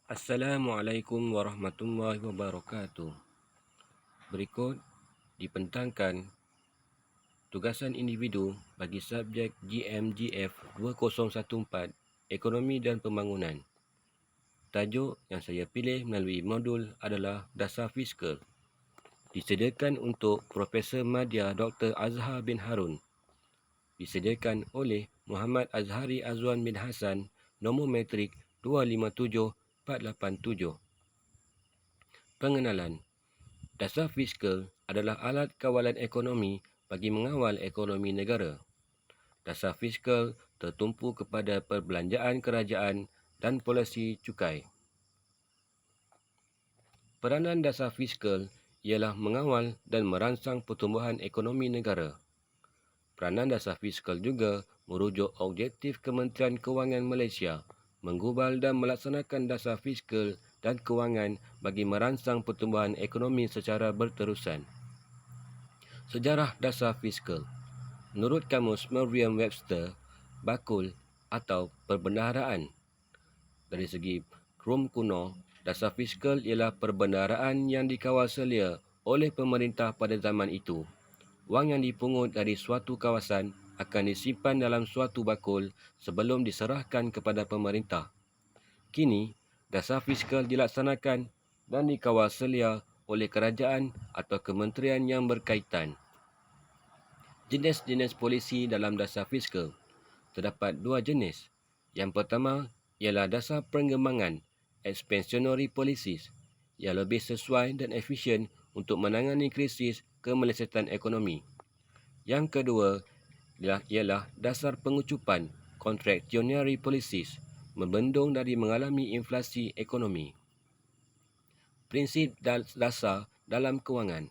Assalamualaikum warahmatullahi wabarakatuh. Berikut dibentangkan tugasan individu bagi subjek GMGF 2014 Ekonomi dan Pembangunan. Tajuk yang saya pilih melalui modul adalah Dasar Fiskal. Disediakan untuk Profesor Madya Dr. Azhar bin Harun. Disediakan oleh Muhammad Azhari Azwan bin Hassan, nombor metrik 257487. Pengenalan. Dasar fiskal adalah alat kawalan ekonomi bagi mengawal ekonomi negara. Dasar fiskal tertumpu kepada perbelanjaan kerajaan dan polisi cukai. Peranan dasar fiskal ialah mengawal dan merangsang pertumbuhan ekonomi negara. Peranan dasar fiskal juga merujuk objektif Kementerian Kewangan Malaysia menggubal dan melaksanakan dasar fiskal dan kewangan bagi merangsang pertumbuhan ekonomi secara berterusan. Sejarah dasar fiskal. Menurut kamus Merriam-Webster, bakul atau perbendaharaan. Dari segi Rom kuno, dasar fiskal ialah perbendaharaan yang dikawal selia oleh pemerintah pada zaman itu. Wang yang dipungut dari suatu kawasan akan disimpan dalam suatu bakul sebelum diserahkan kepada pemerintah. Kini, dasar fiskal dilaksanakan dan dikawal selia oleh kerajaan atau kementerian yang berkaitan. Jenis-jenis polisi dalam dasar fiskal. Terdapat dua jenis. Yang pertama ialah dasar pengembangan expansionary policies yang lebih sesuai dan efisien untuk menangani krisis kemelesetan ekonomi. Yang kedua ialah dasar pengucupan contractionary policies membendung dari mengalami inflasi ekonomi. Prinsip dasar dalam kewangan.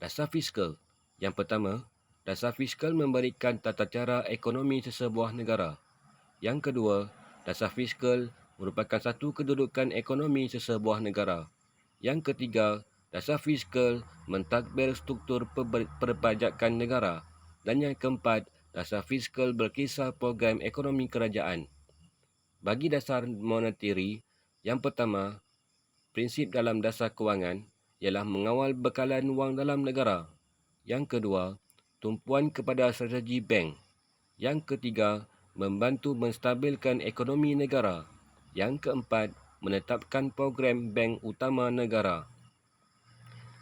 Dasar fiskal. Yang pertama, dasar fiskal memberikan tata cara ekonomi sesebuah negara. Yang kedua, dasar fiskal merupakan satu kedudukan ekonomi sesebuah negara. Yang ketiga, dasar fiskal mentadbir struktur perpajakan negara. Dan yang keempat, dasar fiskal berkisar program ekonomi kerajaan. Bagi dasar monetary, yang pertama, prinsip dalam dasar kewangan ialah mengawal bekalan wang dalam negara. Yang kedua, tumpuan kepada strategi bank. Yang ketiga, membantu menstabilkan ekonomi negara. Yang keempat, menetapkan program bank utama negara.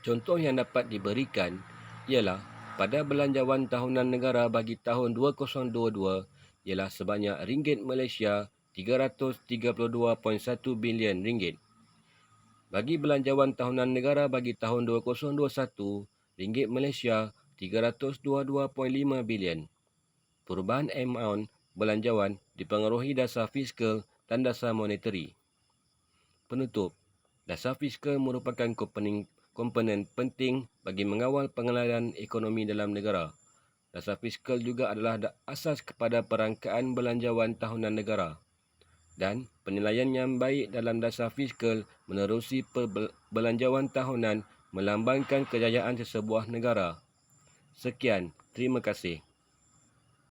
Contoh yang dapat diberikan ialah pada belanjawan tahunan negara bagi tahun 2022 ialah sebanyak ringgit Malaysia 332.1 bilion ringgit. Bagi belanjawan tahunan negara bagi tahun 2021, ringgit Malaysia 322.5 bilion. Perubahan amount belanjawan dipengaruhi dasar fiskal dan dasar monetary. Penutup. Dasar fiskal merupakan komponen penting bagi mengawal pengenalan ekonomi dalam negara. Dasar fiskal juga adalah asas kepada perangkaan belanjawan tahunan negara. Dan penilaian yang baik dalam dasar fiskal menerusi belanjawan tahunan melambangkan kejayaan sesebuah negara. Sekian, terima kasih.